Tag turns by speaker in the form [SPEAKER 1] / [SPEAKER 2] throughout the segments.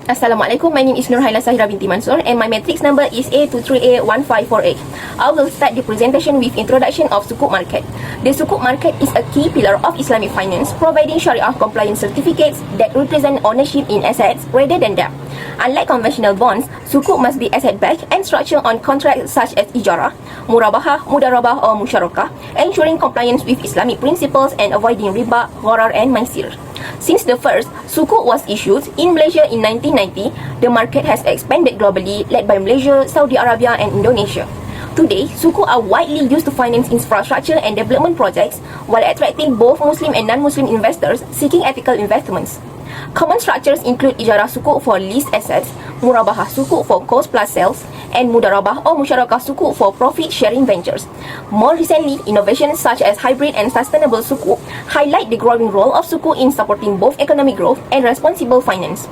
[SPEAKER 1] Assalamualaikum, my name is NURHAELA SAHIRAH binti MANSUR and my matrix number is A23A1548. I will start the presentation with introduction of Sukuk market. The Sukuk market is a key pillar of Islamic finance, providing Sharia compliant certificates that represent ownership in assets rather than debt. Unlike conventional bonds, Sukuk must be asset-backed and structured on contracts such as ijarah, murabahah, mudarabah or musyarakah, ensuring compliance with Islamic principles and avoiding riba, gharar and maisir. Since the first Sukuk was issued in Malaysia in 1990, the market has expanded globally, led by Malaysia, Saudi Arabia and Indonesia. Today, Sukuk are widely used to finance infrastructure and development projects while attracting both Muslim and non-Muslim investors seeking ethical investments. Common structures include ijarah sukuk for leased assets, murabahah sukuk for cost plus sales, and mudarabah or musyarakah sukuk for profit-sharing ventures. More recently, innovations such as hybrid and sustainable sukuk highlight the growing role of sukuk in supporting both economic growth and responsible finance.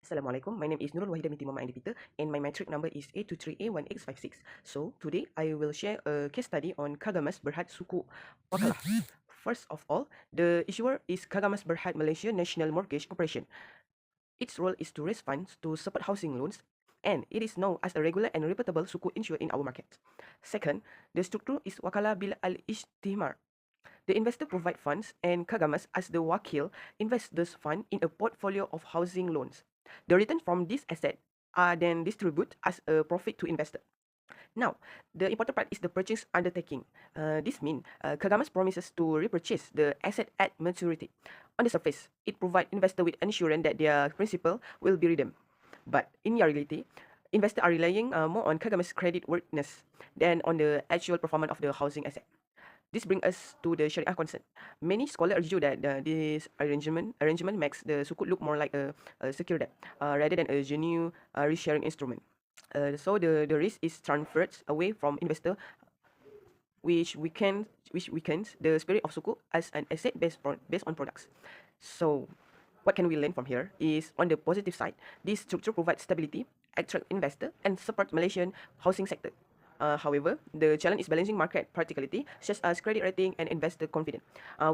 [SPEAKER 2] Assalamualaikum, my name is NURUL WAHEEDA binti MOHAMMAD and my matric number is A23A1856. So, today I will share a case study on Kagamas Berhad Sukuk Wakalah. First of all, the issuer is Kagamas Berhad Malaysia National Mortgage Corporation. Its role is to raise funds to support housing loans, and it is known as a regular and reputable sukuk issuer in our market. Second, the structure is Wakalah Bil Al-Ijtimar. The investor provide funds and Kagamas as the wakil invest this fund in a portfolio of housing loans. The return from this asset are then distributed as a profit to investor. Now, the important part is the purchase undertaking. This means Kagamas promises to repurchase the asset at maturity. On the surface, it provides investor with assurance that their principal will be redeemed. But in reality, investors are relying more on Kagamas creditworthiness than on the actual performance of the housing asset. This brings us to the Sharia concern. Many scholars argue that this arrangement makes the sukuk look more like a secure debt rather than a genuine risk-sharing instrument. So the risk is transferred away from investor, which weakens the spirit of sukuk as an asset based on products. So what can we learn from here is, on the positive side, this structure provides stability, attract investor and support Malaysian housing sector. However, the challenge is balancing market practicality such as credit rating and investor confidence,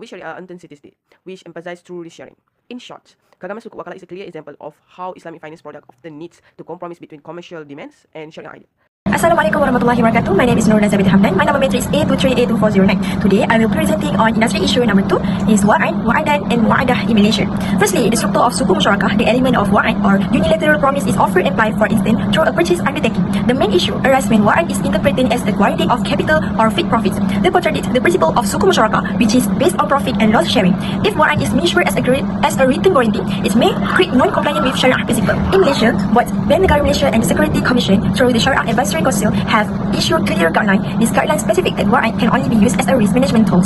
[SPEAKER 2] which Sharia authenticity, which emphasize true risk sharing. In short, Kagamas Sukuk Wakalah is a clear example of how Islamic finance product often needs to compromise between commercial demands and Sharia ideal.
[SPEAKER 3] Assalamualaikum warahmatullahi wabarakatuh. My name is NURUL binti HAMDAN. My number matrix A23A2409. Today, I will be presenting on industry issue number 2 is WAHEEDA, WAHEEDA and WAHEEDA in Malaysia. Firstly, the structure of sukuk musyarakah, the element of WAHEEDA or unilateral promise is offered and applied, for instance, through a purchase undertaking. The main issue arises when WAHEEDA is interpreted as the guarantee of capital or fixed profits. They contradict the principle of sukuk musyarakah, which is based on profit and loss sharing. If WAHEEDA is measured as a written guarantee, it may create non-compliant with Sharia principle. In Malaysia, both Bank Negara Malaysia and the Security Commission through the Sharia Advisory Council have issued clear guidelines. These guidelines specific that WAHEEDA can only be used as a risk management tool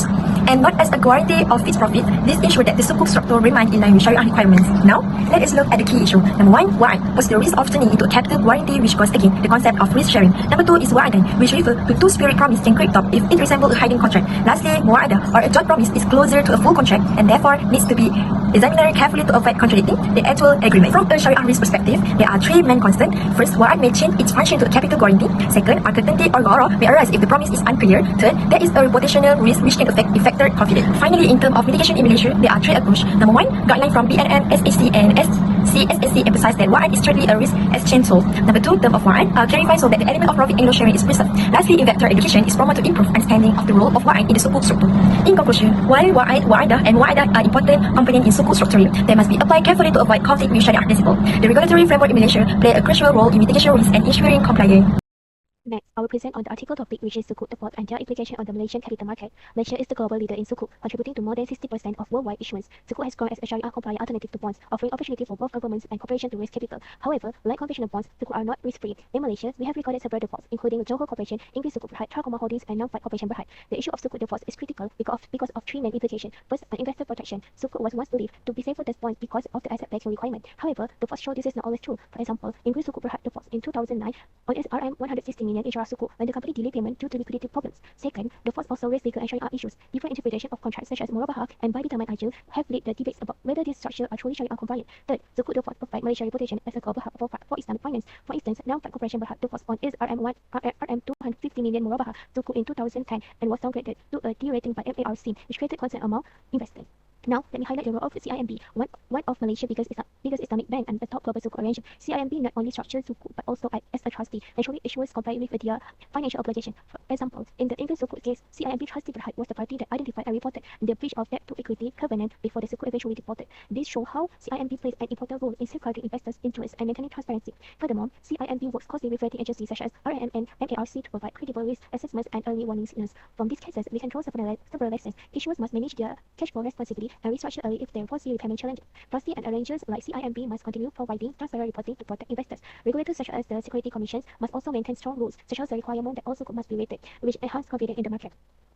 [SPEAKER 3] and not as a guarantee of fixed profit. This ensures that the sukuk structure remains in line with Sharia requirements. Now, let us look at the key issue. Number 1, WAHEEDA was the risk of turning into a capital guarantee, which goes against the concept of risk sharing. Number 2 is WAHEEDA, which refers to two-spirit promise and crypto if it resembles a hiding contract. Lastly, MOHD or a joint promise is closer to a full contract and therefore needs to be examined carefully to avoid contradicting the actual agreement. From a Sharia risk perspective, there are 3 main concerns. First, WAHEEDA may change its function to a capital guarantee. Second, uncertainty or gharar may arise if the promise is unclear. Third, there is a reputational risk which can affect investor confidence. Finally, in terms of mitigation in Malaysia, there are 3 approaches. Number 1, guidelines from BNM, SHC and CSSC emphasize that WAHEEDA is strictly a risk exchange tool. Number 2, term of WAHEEDA clarify so that the element of profit and loss sharing is preserved. Lastly, investor education is promoted to improve understanding of the role of WAHEEDA in the sukuk structure. In conclusion, while WAHEEDA and WAHEEDA are important components in sukuk structuring, they must be applied carefully to avoid conflict with Sharia principle. The regulatory framework in Malaysia play a crucial role in mitigation risk and ensuring compliance.
[SPEAKER 4] Next, I will present on the article topic, which is Sukuk default and their implication on the Malaysian capital market. Malaysia is the global leader in Sukuk, contributing to more than 60% of worldwide issuance. Sukuk has grown as a Sharia-compliant alternative to bonds, offering opportunity for both governments and corporations to raise capital. However, like conventional bonds, Sukuk are not risk-free. In Malaysia, we have recorded several defaults, including Johor Corporation, English Sukuk Berhad, Tracoma Holdings, and Non-Fight Corporation Berhad. The issue of Sukuk defaults is critical because of 3 main implications. First, on investor protection. Sukuk was once believed to be safer than bonds because of the asset backing requirement. However, defaults show this is not always true. For example, English Sukuk Berhad defaults in 2009 on its RM 160 million opinion in Syariah Sukuk when the company delay payment due to liquidity problems. Second, the force also raised legal and Syariah issues. Different interpretation of contracts such as Murabahah and by determined AIDIL have led the debates about whether these structures are truly Syariah compliant. Third, Sukuk the Fourth provide Malaysia's reputation as a global hub for Islamic finance. For instance, Nampak Corporation berhad the force on its RM 250 million Murabahah Sukuk in 2010 and was downgraded to a D rating by MARC, which created concern among investors. Now, let me highlight the role of CIMB, one of Malaysia's biggest Islamic bank and the top global Sukuk arranger. CIMB not only structures Sukuk but also acts as a trustee, ensuring issuers comply with their financial obligations. For example, in the English Sukuk case, CIMB trustee Berhad was the party that identified and reported the breach of debt to equity covenant before the Sukuk eventually defaulted. This shows how CIMB plays an important role in safeguarding investors' interests and maintaining transparency. Furthermore, CIMB works closely with rating agencies such as RM and MARC to provide credible risk assessments and early warning signals. From these cases, we can draw several lessons. Issuers must manage their cash flow responsibly and restructure early if they foresee repayment challenges. Trustee and arrangers like CIMB must continue providing transparent reporting to protect investors. Regulators such as the Security Commissions must also maintain strong rules, such as the requirement that all Sukuk must be rated, which enhance confidence in the market.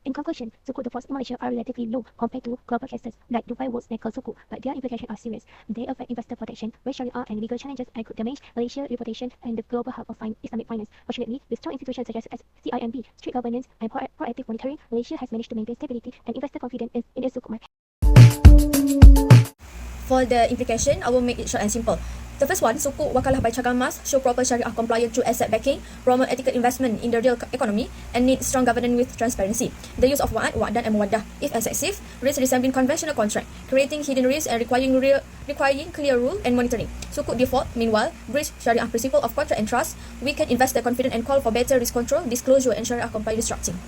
[SPEAKER 4] In conclusion, Sukuk defaults in Malaysia are relatively low compared to global cases like Dubai Woods Nickel Sukuk, but their implications are serious. They affect investor protection, raise Sharia and legal challenges, and could damage Malaysia's reputation and the global hub of Islamic finance. Fortunately, with strong institutions such as CIMB, strict governance, and proactive monitoring, Malaysia has managed to maintain stability and investor confidence in its Sukuk market.
[SPEAKER 5] For the implication, I will make it short and simple. The first one, Sukuk wakalah by cagar emas show proper Syariah compliance through asset backing, promote ethical investment in the real economy, and need strong governance with transparency. The use of wa'ad, wa'dan, and muwaddah, if excessive, risk resembling conventional contract, creating hidden risks and requiring clear rule and monitoring. Sukuk default, meanwhile, breach Syariah principle of contract and trust, weaken investor confidence and call for better risk control, disclosure, and Syariah compliance structuring.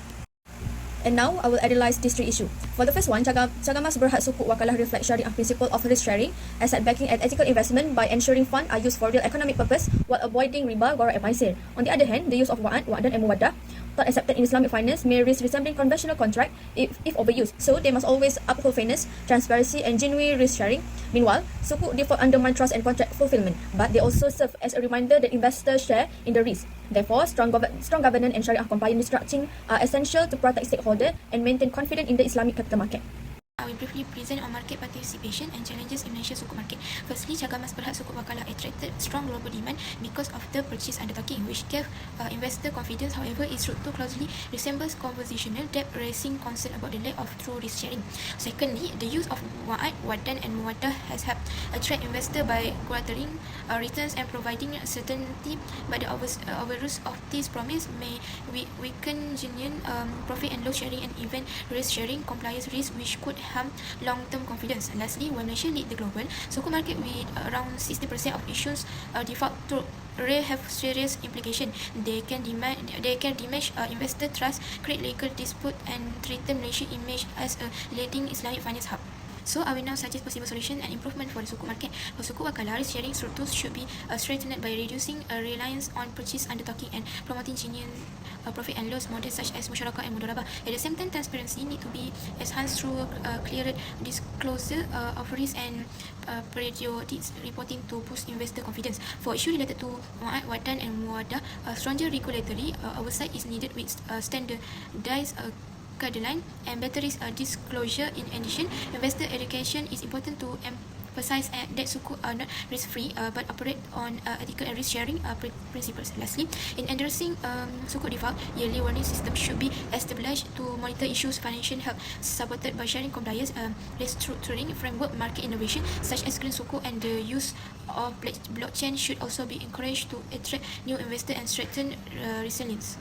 [SPEAKER 5] And now, I will analyze these three issues. For the first one, cagar emas berhad Sukuk wakalah reflect Syariah principle of risk sharing, asset backing, and ethical investment by ensuring funds are used for real economic purpose while avoiding riba, gharar, and maisir. On the other hand, the use of wa'ad, wa'dan, and muwaddah, not accepted in Islamic finance, may risk resembling conventional contract if overused. So, they must always uphold fairness, transparency, and genuine risk sharing. Meanwhile, Sukuk default undermine trust and contract fulfillment, but they also serve as a reminder that investors share in the risk. Therefore, strong governance and Syariah compliant restructuring are essential to protect stakeholders and maintain confidence in the Islamic capital market.
[SPEAKER 6] I will briefly present on market participation and challenges in Malaysia Sukuk market. Firstly, cagar emas berhad Sukuk wakalah attracted strong global demand because of the purchase undertaking, which gave investor confidence. However, its structure closely resembles conventional debt, raising concern about the lack of true risk sharing. Secondly, the use of wa'ad, wa'dan, and muwaddah has helped attract investors by guaranteeing returns and providing certainty, but the overuse of this promise may weaken genuine profit and loss sharing and even risk sharing compliance risk, which could harm long-term confidence. Lastly, when Malaysia lead the global Sukuk market with around 60% of issues default to have serious implication. They can damage investor trust, create legal dispute, and threaten Malaysia's image as a leading Islamic finance hub. So, I will now suggest possible solution and improvement for the Sukuk market. For Sukuk wakalah, risk sharing structures should be strengthened by reducing reliance on purchase undertaking and promoting genuine profit and loss models such as musyarakah and mudharabah. At the same time, transparency need to be enhanced through clearer disclosure of risk and periodic reporting to boost investor confidence. For issues related to wa'ad, wa'dan, and muwaddah, stronger regulatory oversight is needed with standardized guideline and better risk disclosure. In addition, investor education is important to emphasize that Sukuk are not risk-free but operate on ethical and risk-sharing principles. Lastly, in addressing Sukuk default, yearly warning system should be established to monitor issues financial health, supported by sharing compliance, restructuring framework, market innovation such as green Sukuk, and the use of blockchain should also be encouraged to attract new investors and strengthen resilience.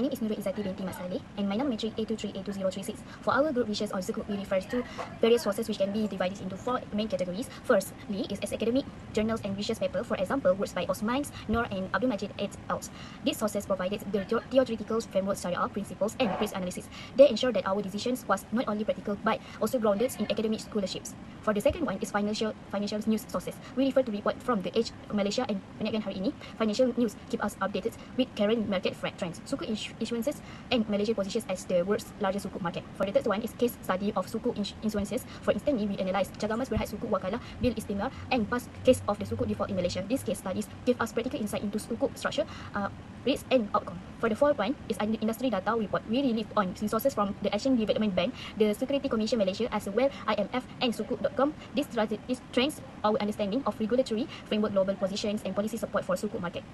[SPEAKER 7] My name is NURUL BINTI and my number matrix A23A2036. For our group wishes on Sukuk, we refers to various sources which can be divided into four main categories. Firstly is as academic journals and research paper, for example, works by Osman, Noor, and Abdul Majid et al. These sources provided the theoretical framework, Syariah principles, and risk analysis. They ensure that our decisions was not only practical but also grounded in academic scholarships. For the second one is financial news sources. We refer to report from The Age, Malaysia, and Perniagaan Hari Ini. Financial news keep us updated with current market trends, Sukuk issuances, and Malaysia positions as the world's largest Sukuk market. For the third one is case study of Sukuk issuances. For instance, we analyze cagar emas berhad Sukuk wakalah, bil istimar, and past case of the Sukuk default in Malaysia. These case studies give us practical insight into Sukuk structure, risk, and outcome. For the fourth one is industry data report. We rely on resources from the Asian Development Bank, the Security Commission Malaysia, as well IMF and Sukuk.com. This strengthens our understanding of regulatory framework, global positions, and policy support for Sukuk market.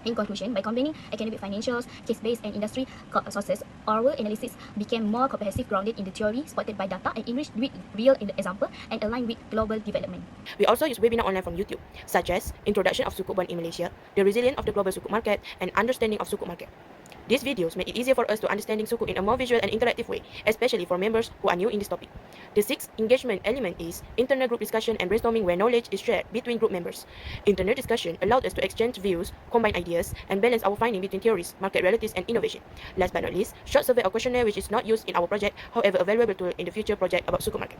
[SPEAKER 7] In conclusion, by combining academic financials, case-based and industry sources, our analysis became more comprehensive, grounded in the theory, supported by data and enriched with real example and aligned with global development.
[SPEAKER 8] We also use webinar online from YouTube, such as Introduction of Sukuk Bond in Malaysia, The Resilience of the Global Sukuk Market, and Understanding of Sukuk Market. These videos make it easier for us to understanding Sukuk in a more visual and interactive way, especially for members who are new in this topic. The sixth engagement element is internal group discussion and brainstorming where knowledge is shared between group members. Internal discussion allowed us to exchange views, combine ideas, and balance our finding between theories, market realities, and innovation. Last but not least, short survey or questionnaire which is not used in our project, however available to in the future project about Sukuk market.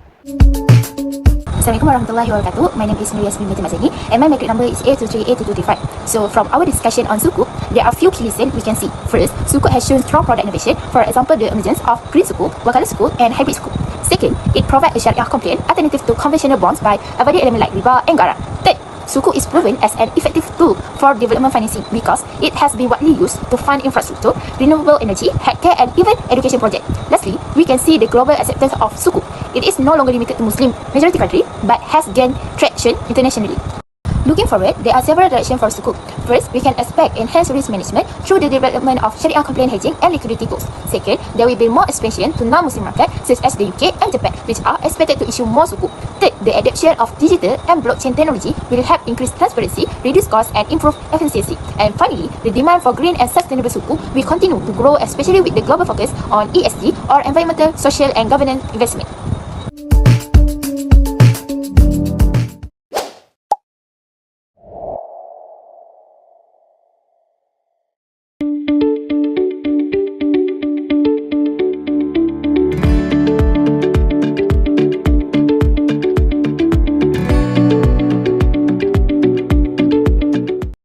[SPEAKER 9] Assalamualaikum warahmatullahi wabarakatuh. My name is YASMIN binti ZAINI and my metric number is A23A225. So from our discussion on Sukuk, there are few key lessons we can see. First, Sukuk has shown strong product innovation. For example, the emergence of green Sukuk, wakala Sukuk, and hybrid Sukuk. Second, it provides a Syariah compliant alternative to conventional bonds by avoiding elements like riba and garam. Third, Sukuk is proven as an effective tool for development financing because it has been widely used to fund infrastructure, renewable energy, healthcare, and even education projects. Lastly, we can see the global acceptance of Sukuk. It is no longer limited to Muslim majority countries, but has gained traction internationally. Looking forward, there are several directions for Sukuk. First, we can expect enhanced risk management through the development of Sharia compliant hedging and liquidity tools. Second, there will be more expansion to non-Muslim markets such as the UK and Japan, which are expected to issue more Sukuk. Third, the adoption of digital and blockchain technology will help increase transparency, reduce costs, and improve efficiency. And finally, the demand for green and sustainable Sukuk will continue to grow, especially with the global focus on ESG or environmental, social, and governance investment.